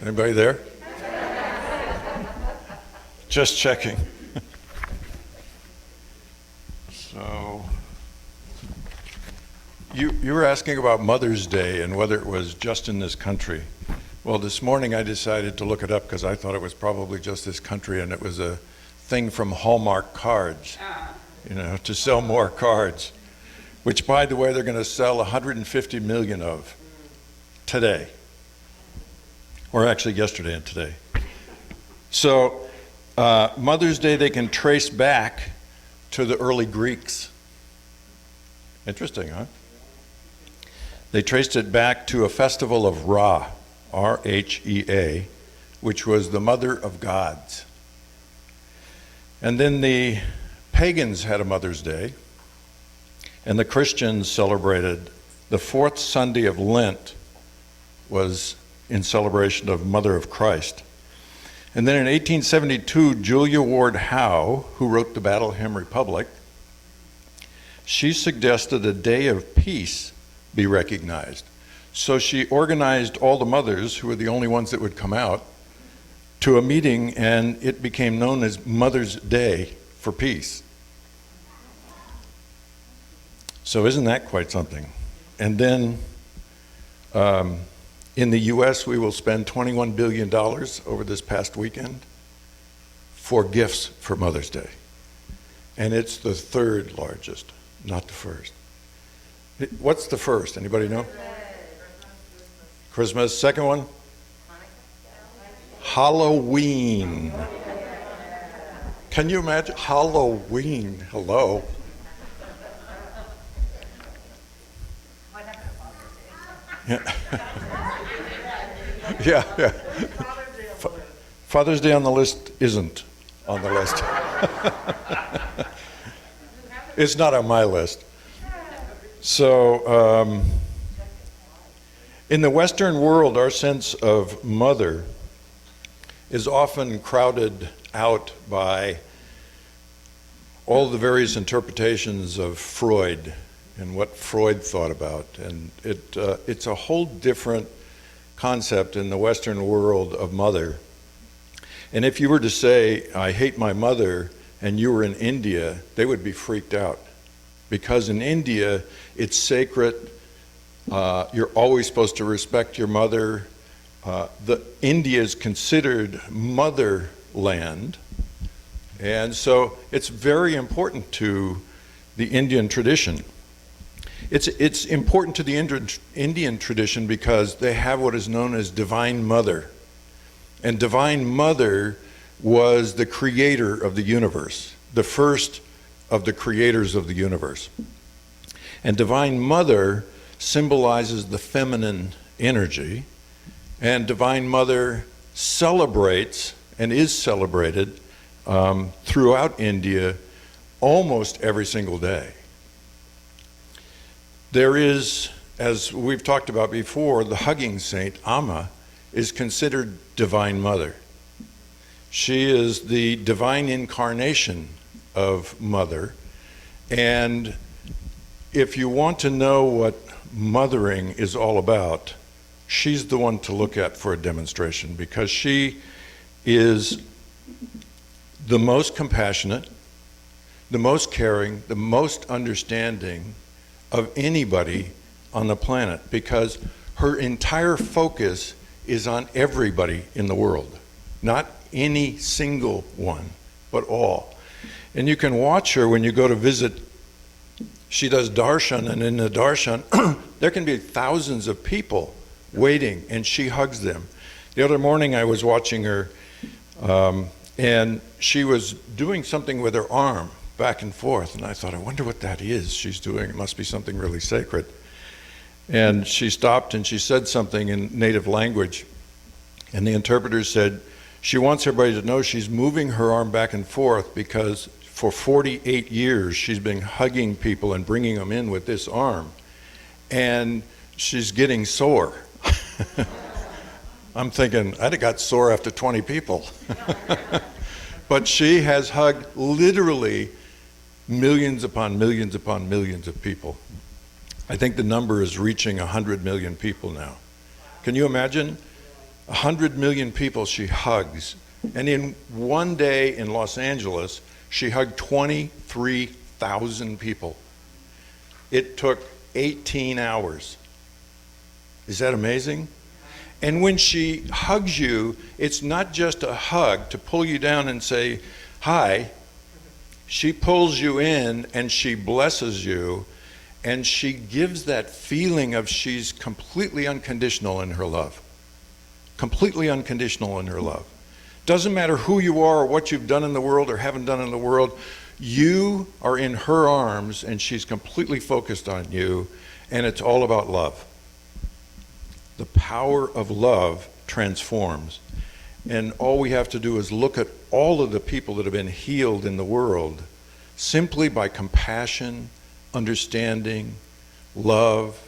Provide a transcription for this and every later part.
Anybody there? Just checking. So, you were asking about Mother's Day and whether it was just in this country. Well, this morning I decided to look it up because I thought it was probably just this country, and it was a thing from Hallmark Cards, to sell more cards, which, by the way, they're going to sell 150 million of today, or actually yesterday and today. So Mother's Day they can trace back to the early Greeks. Interesting, huh? They traced it back to a festival of Ra, R-H-E-A, which was the mother of gods. And then the pagans had a Mother's Day, and the Christians celebrated the fourth Sunday of Lent was in celebration of Mother of Christ. And then in 1872, Julia Ward Howe, who wrote the Battle Hymn Republic, she suggested a day of peace be recognized. So she organized all the mothers, who were the only ones that would come out, to a meeting, and it became known as Mother's Day for Peace. So isn't that quite something? And then in the US, we will spend $21 billion over this past weekend for gifts for Mother's Day. And it's the third largest, not the first. What's the first? Anybody know? Christmas. Second one? Halloween. Can you imagine? Halloween. Hello. Yeah. Yeah. Father's Day on the list isn't on the list. It's not on my list. So, in the Western world, our sense of mother is often crowded out by all the various interpretations of Freud and what Freud thought about. And it's a whole different concept in the Western world of mother. And if you were to say, I hate my mother, and you were in India, they would be freaked out. Because in India, it's sacred. You're always supposed to respect your mother. India is considered motherland. And so it's very important to the Indian tradition. It's important to the Indian tradition because they have what is known as Divine Mother. And Divine Mother was the creator of the universe, the first of the creators of the universe. And Divine Mother symbolizes the feminine energy, and Divine Mother celebrates and is celebrated throughout India almost every single day. There is, as we've talked about before, the hugging saint, Amma, is considered Divine Mother. She is the divine incarnation of Mother, and if you want to know what mothering is all about, she's the one to look at for a demonstration, because she is the most compassionate, the most caring, the most understanding of anybody on the planet, because her entire focus is on everybody in the world, not any single one, but all. And you can watch her when you go to visit. She does darshan, and in the darshan, there can be thousands of people waiting, and she hugs them. The other morning I was watching her, and she was doing something with her arm back and forth, and I thought, I wonder what that is she's doing. It must be something really sacred. And she stopped and she said something in native language, and the interpreter said, she wants everybody to know she's moving her arm back and forth because for 48 years she's been hugging people and bringing them in with this arm, and she's getting sore. I'm thinking, I'd have got sore after 20 people. But she has hugged literally millions upon millions upon millions of people. I think the number is reaching 100 million people now. Can you imagine 100 million people she hugs. And in one day in Los Angeles, she hugged 23,000 people. It took 18 hours. Is that amazing? And when she hugs you, it's not just a hug to pull you down and say, hi. She pulls you in and she blesses you, and she gives that feeling of she's completely unconditional in her love. Completely unconditional in her love. Doesn't matter who you are or what you've done in the world or haven't done in the world, you are in her arms and she's completely focused on you, and it's all about love. The power of love transforms. And all we have to do is look at all of the people that have been healed in the world simply by compassion, understanding, love.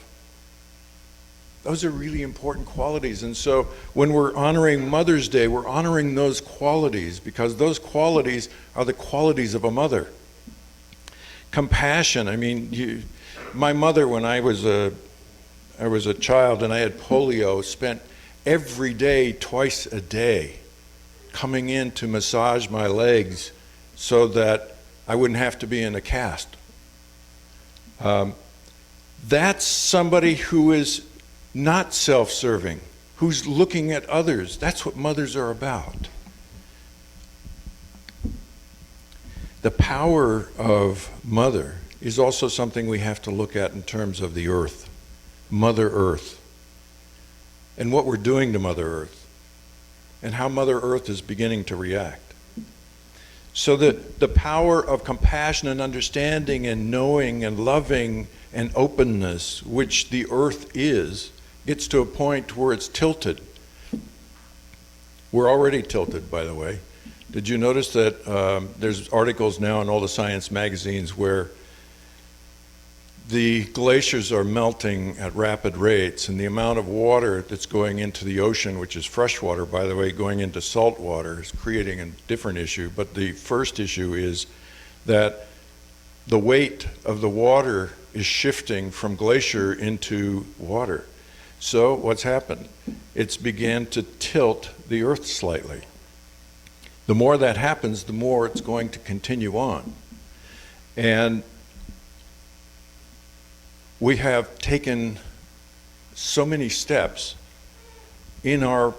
Those are really important qualities. And so when we're honoring Mother's Day, we're honoring those qualities because those qualities are the qualities of a mother. Compassion, I mean, my mother, when I was a child and I had polio, spent every day, twice a day, coming in to massage my legs so that I wouldn't have to be in a cast. That's somebody who is not self-serving, who's looking at others. That's what mothers are about. The power of mother is also something we have to look at in terms of the earth, Mother Earth, and what we're doing to Mother Earth, and how Mother Earth is beginning to react. So the power of compassion and understanding and knowing and loving and openness, which the earth is, gets to a point where it's tilted. We're already tilted, by the way. Did you notice that there's articles now in all the science magazines where the glaciers are melting at rapid rates, and the amount of water that's going into the ocean, which is fresh water, by the way, going into salt water, is creating a different issue. But the first issue is that the weight of the water is shifting from glacier into water. So what's happened? It's began to tilt the earth slightly. The more that happens, the more it's going to continue on. And we have taken so many steps in our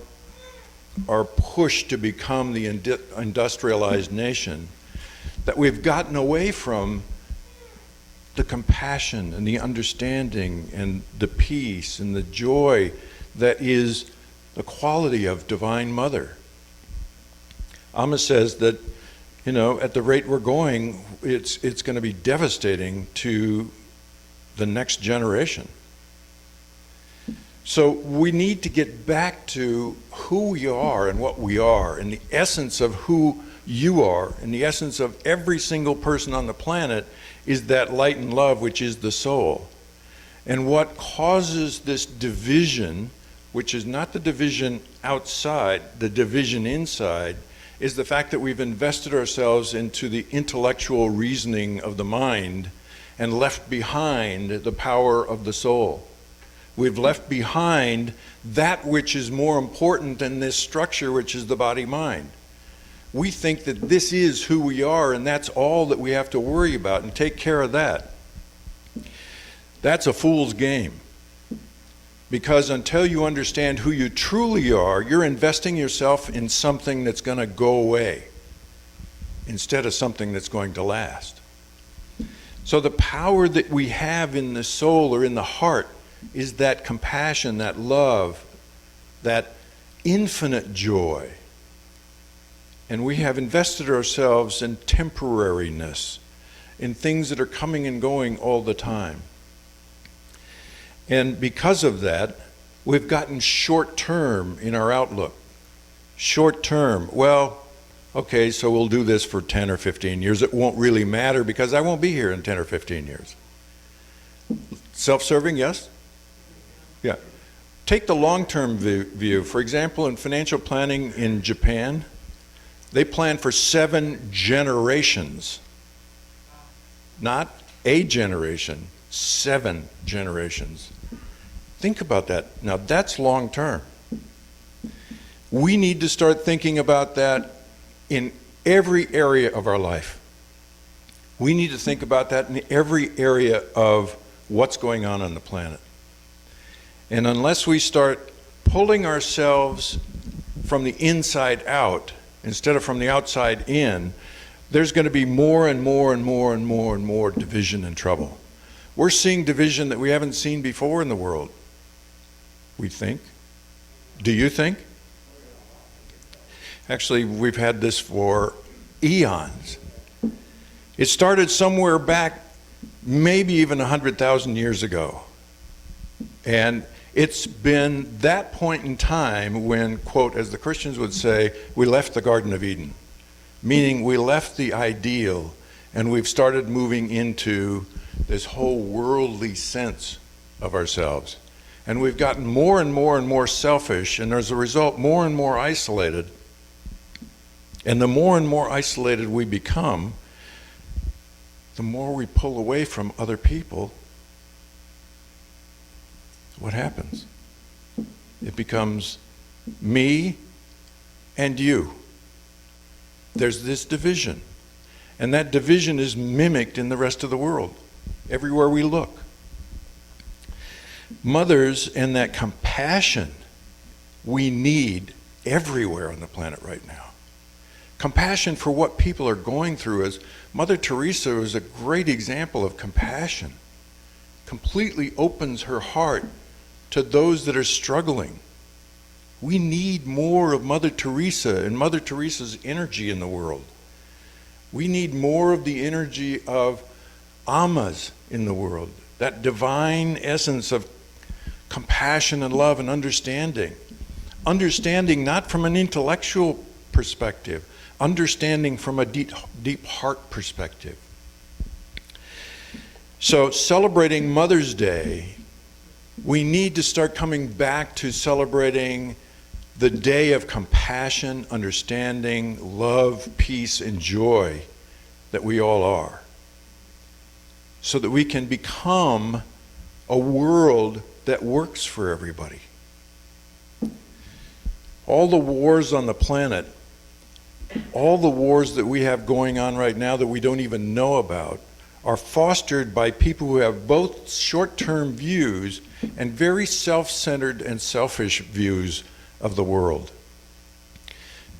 push to become the industrialized nation that we've gotten away from the compassion and the understanding and the peace and the joy that is the quality of Divine Mother. Amma says that, you know, at the rate we're going, it's going to be devastating to the next generation. So we need to get back to who we are and what we are, and the essence of who you are, and the essence of every single person on the planet is that light and love, which is the soul. And what causes this division, which is not the division outside, the division inside, is the fact that we've invested ourselves into the intellectual reasoning of the mind and left behind the power of the soul. We've left behind that which is more important than this structure, which is the body-mind. We think that this is who we are, and that's all that we have to worry about, and take care of that. That's a fool's game. Because until you understand who you truly are, you're investing yourself in something that's going to go away instead of something that's going to last. So the power that we have in the soul or in the heart is that compassion, that love, that infinite joy. And we have invested ourselves in temporariness, in things that are coming and going all the time. And because of that, we've gotten short-term in our outlook. Short-term, well, okay, so we'll do this for 10 or 15 years. It won't really matter because I won't be here in 10 or 15 years. Self-serving, yes? Yeah. Take the long-term view. For example, in financial planning in Japan, they plan for 7 generations. Not a generation, 7 generations. Think about that. Now, that's long-term. We need to start thinking about that in every area of our life. We need to think about that in every area of what's going on the planet. And unless we start pulling ourselves from the inside out instead of from the outside in, there's going to be more and more and more and more and more division and trouble. We're seeing division that we haven't seen before in the world. We think. Do you think? Actually, we've had this for eons. It started somewhere back, maybe even 100,000 years ago. And it's been that point in time when, quote, as the Christians would say, we left the Garden of Eden. Meaning we left the ideal and we've started moving into this whole worldly sense of ourselves. And we've gotten more and more and more selfish, and as a result, more and more isolated. And the more and more isolated we become, the more we pull away from other people. What happens? It becomes me and you. There's this division. And that division is mimicked in the rest of the world, everywhere we look. Mothers and that compassion we need everywhere on the planet right now. Compassion for what people are going through. As Mother Teresa is a great example of compassion. Completely opens her heart to those that are struggling. We need more of Mother Teresa and Mother Teresa's energy in the world. We need more of the energy of Ammas in the world, that divine essence of compassion and love and understanding. Understanding not from an intellectual perspective, understanding from a deep heart perspective. So celebrating Mother's Day, we need to start coming back to celebrating the day of compassion, understanding, love, peace, and joy that we all are, so that we can become a world that works for everybody. All the wars on the planet, all the wars that we have going on right now that we don't even know about, are fostered by people who have both short-term views and very self-centered and selfish views of the world.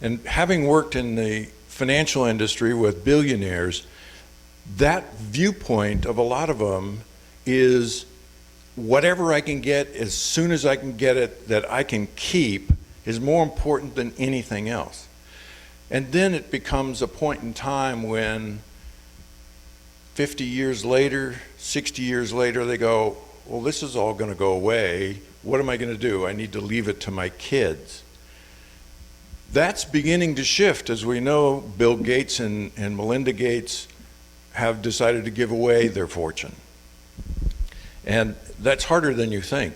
And having worked in the financial industry with billionaires, that viewpoint of a lot of them is whatever I can get as soon as I can get it that I can keep is more important than anything else. And then it becomes a point in time when 50 years later, 60 years later, they go, well, this is all going to go away. What am I going to do? I need to leave it to my kids. That's beginning to shift. As we know, Bill Gates and Melinda Gates have decided to give away their fortune. And that's harder than you think.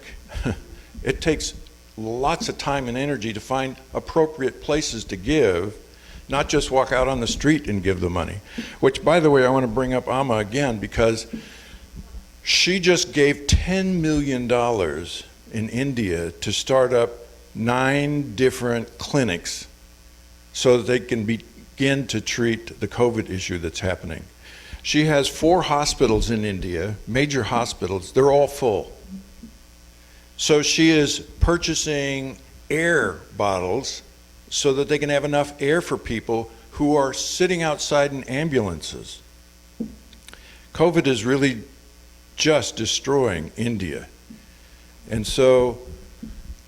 It takes lots of time and energy to find appropriate places to give, not just walk out on the street and give the money. Which, by the way, I want to bring up Amma again because she just gave $10 million in India to start up 9 different clinics so that they can begin to treat the COVID issue that's happening. She has 4 hospitals in India, major hospitals, they're all full. So she is purchasing air bottles so that they can have enough air for people who are sitting outside in ambulances. COVID is really just destroying India. And so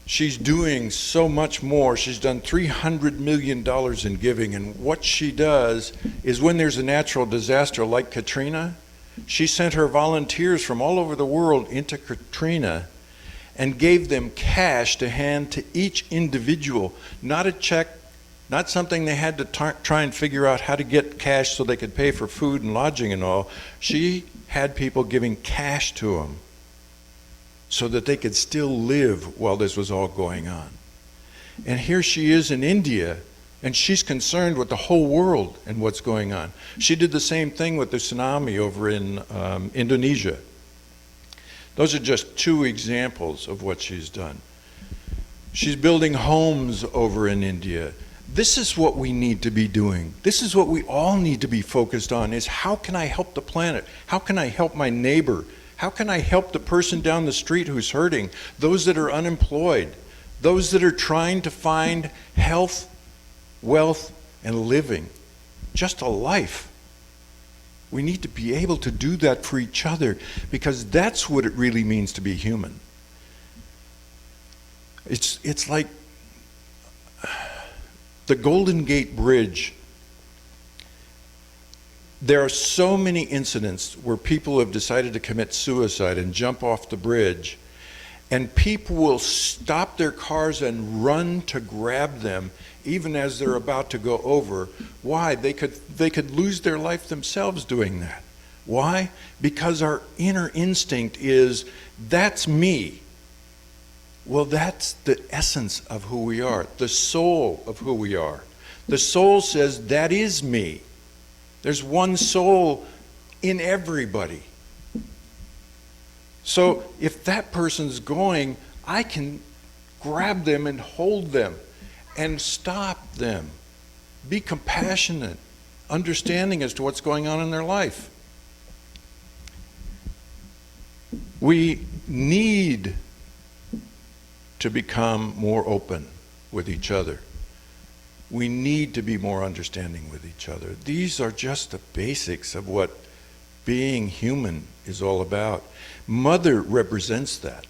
she's doing so much more. She's done $300 million in giving, and what she does is when there's a natural disaster like Katrina, she sent her volunteers from all over the world into Katrina and gave them cash to hand to each individual, not a check, not something they had to try and figure out how to get cash so they could pay for food and lodging and all. She had people giving cash to them so that they could still live while this was all going on. And here she is in India, and she's concerned with the whole world and what's going on. She did the same thing with the tsunami over in Indonesia. Those are just 2 examples of what she's done. She's building homes over in India. This is what we need to be doing. This is what we all need to be focused on, is how can I help the planet? How can I help my neighbor? How can I help the person down the street who's hurting? Those that are unemployed, those that are trying to find health, wealth, and living, just a life. We need to be able to do that for each other, because that's what it really means to be human. It's like the Golden Gate Bridge. There are so many incidents where people have decided to commit suicide and jump off the bridge, and people will stop their cars and run to grab them even as they're about to go over. Why? They could lose their life themselves doing that. Why? Because our inner instinct is, that's me. Well, that's the essence of who we are, the soul of who we are. The soul says, that is me. There's one soul in everybody. So if that person's going, I can grab them and hold them and stop them. Be compassionate, understanding as to what's going on in their life. We need to become more open with each other. We need to be more understanding with each other. These are just the basics of what being human is all about. Mother represents that.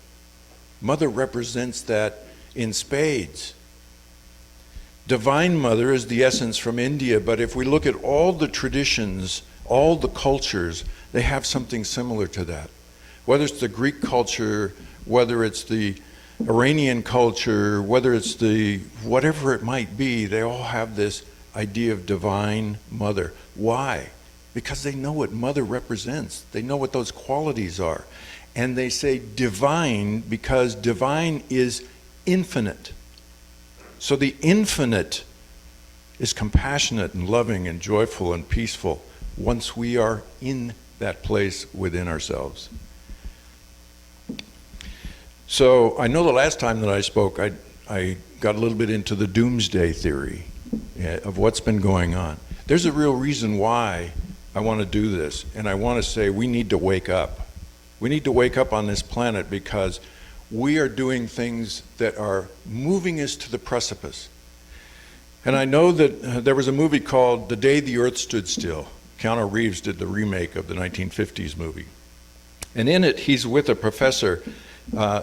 Mother represents that in spades. Divine Mother is the essence from India, but if we look at all the traditions, all the cultures, they have something similar to that. Whether it's the Greek culture, whether it's the Iranian culture, whether it's the whatever it might be, they all have this idea of Divine Mother. Why? Because they know what Mother represents. They know what those qualities are. And they say divine because divine is infinite. So the infinite is compassionate and loving and joyful and peaceful once we are in that place within ourselves. So I know the last time that I spoke, I got a little bit into the doomsday theory of what's been going on. There's a real reason why I want to do this, and I want to say we need to wake up. We need to wake up on this planet because we are doing things that are moving us to the precipice. And I know that there was a movie called The Day the Earth Stood Still. Keanu Reeves did the remake of the 1950s movie. And in it, he's with a professor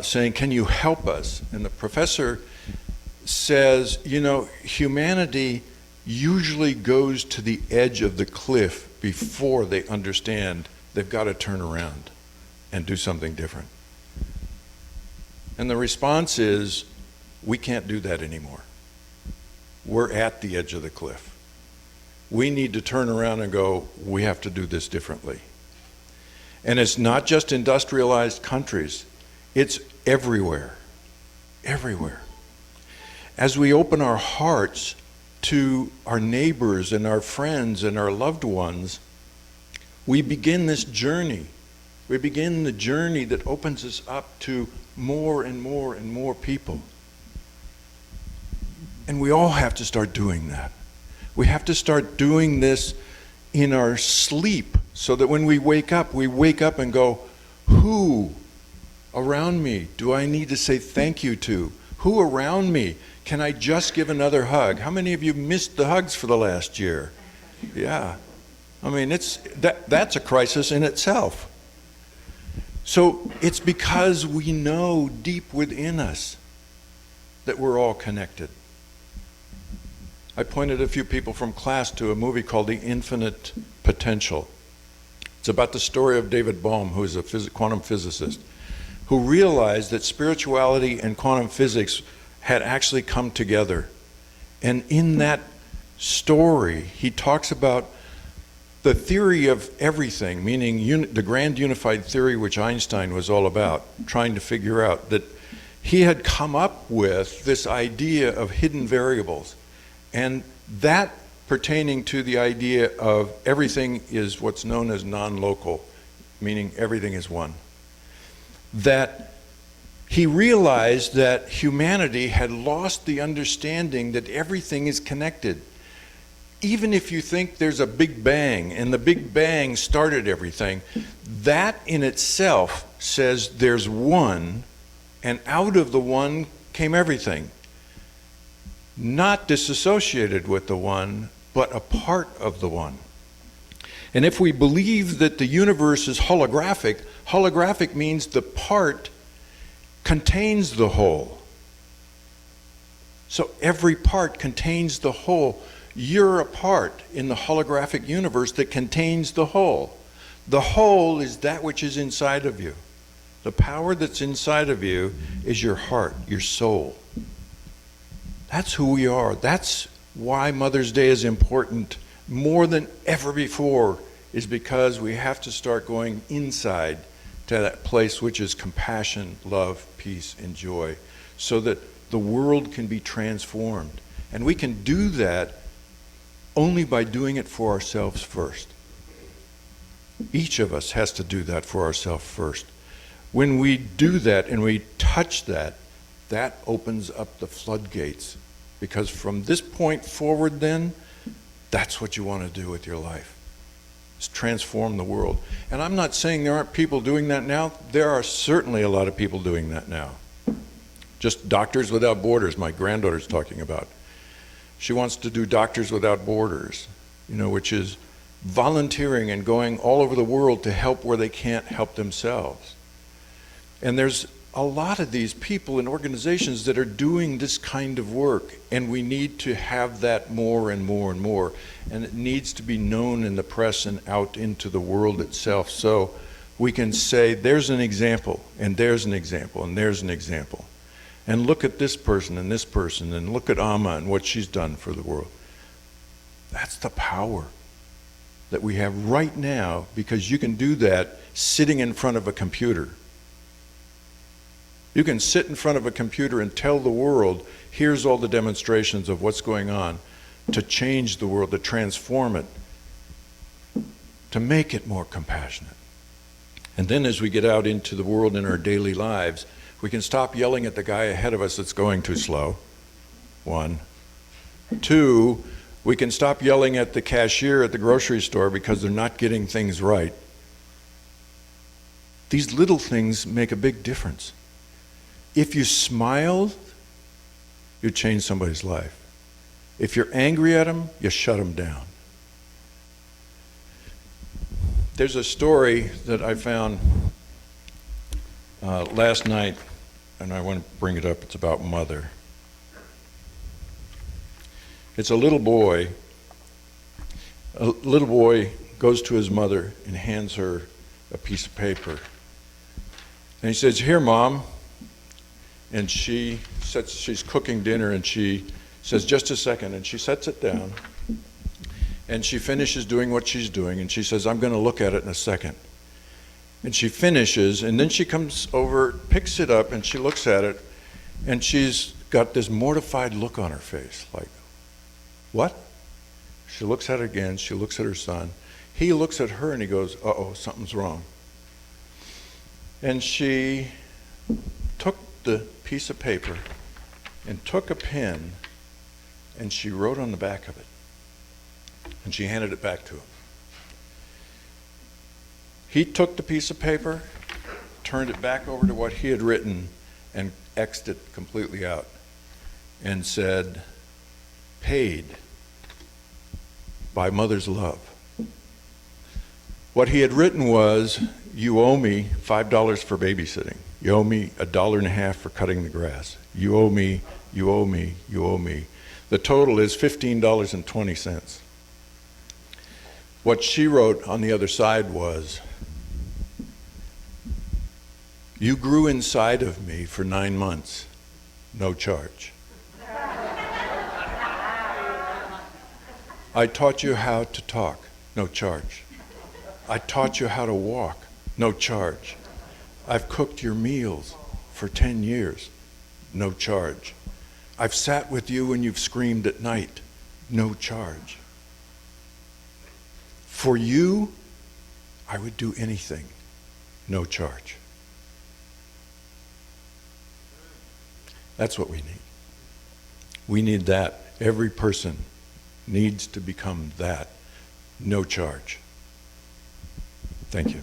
saying, can you help us? And the professor says, you know, humanity usually goes to the edge of the cliff before they understand they've got to turn around and do something different. And the response is, we can't do that anymore. We're at the edge of the cliff. We need to turn around and go, we have to do this differently. And it's not just industrialized countries. It's everywhere, everywhere. As we open our hearts to our neighbors and our friends and our loved ones, we begin this journey. We begin the journey that opens us up to more and more and more people. And we all have to start doing that. We have to start doing this in our sleep so that when we wake up and go, who around me do I need to say thank you to? Who around me can I just give another hug? How many of you missed the hugs for the last year? Yeah. I mean, that's a crisis in itself. So it's because we know deep within us that we're all connected. I pointed a few people from class to a movie called The Infinite Potential. It's about the story of David Bohm, who is a quantum physicist, who realized that spirituality and quantum physics had actually come together. And in that story, he talks about the theory of everything, meaning the grand unified theory which Einstein was all about, trying to figure out that he had come up with this idea of hidden variables. And that pertaining to the idea of everything is what's known as non-local, meaning everything is one. That he realized that humanity had lost the understanding that everything is connected. Even if you think there's a Big Bang and the Big Bang started everything, that in itself says there's one, and out of the one came everything. Not disassociated with the one, but a part of the one. And if we believe that the universe is holographic, holographic means the part contains the whole. So every part contains the whole. You're a part in the holographic universe that contains the whole. The whole is that which is inside of you. The power that's inside of you is your heart, your soul. That's who we are. That's why Mother's Day is important more than ever before, is because we have to start going inside to that place which is compassion, love, peace, and joy, so that the world can be transformed. And we can do that only by doing it for ourselves first. Each of us has to do that for ourselves first. When we do that and we touch that, that opens up the floodgates. Because from this point forward then, that's what you want to do with your life. Is transform the world. And I'm not saying there aren't people doing that now. There are certainly a lot of people doing that now. Just Doctors Without Borders, my granddaughter's talking about. She wants to do Doctors Without Borders, which is volunteering and going all over the world to help where they can't help themselves. And there's a lot of these people and organizations that are doing this kind of work, and we need to have that more and more and more. And it needs to be known in the press and out into the world itself, so we can say, there's an example, and there's an example, and there's an example. And look at this person, and look at Amma and what she's done for the world. That's the power that we have right now, because you can do that sitting in front of a computer. You can sit in front of a computer and tell the world, here's all the demonstrations of what's going on, to change the world, to transform it, to make it more compassionate. And then as we get out into the world in our daily lives, we can stop yelling at the guy ahead of us that's going too slow. 1. 2, we can stop yelling at the cashier at the grocery store because they're not getting things right. These little things make a big difference. If you smile, you change somebody's life. If you're angry at them, you shut them down. There's a story that I found last night, and I want to bring it up. It's about Mother. It's a little boy. A little boy goes to his mother and hands her a piece of paper. And he says, "Here, Mom." And she's cooking dinner, and she says, "Just a second." And she sets it down, and she finishes doing what she's doing, and she says, "I'm going to look at it in a second." And she finishes, and then she comes over, picks it up, and she looks at it, and she's got this mortified look on her face, like, what? She looks at it again, she looks at her son. He looks at her, and he goes, uh-oh, something's wrong. And she took the piece of paper and took a pen, and she wrote on the back of it, and she handed it back to him. He took the piece of paper, turned it back over to what he had written, and X'd it completely out and said, "Paid by Mother's love." What he had written was, "You owe me $5 for babysitting. You owe me $1.50 for cutting the grass. You owe me, you owe me, you owe me." The total is $15.20. What she wrote on the other side was, "You grew inside of me for 9 months, no charge. I taught you how to talk, no charge. I taught you how to walk, no charge. I've cooked your meals for 10 years, no charge. I've sat with you when you've screamed at night, no charge. For you, I would do anything, no charge." That's what we need. We need that. Every person needs to become that. No charge. Thank you.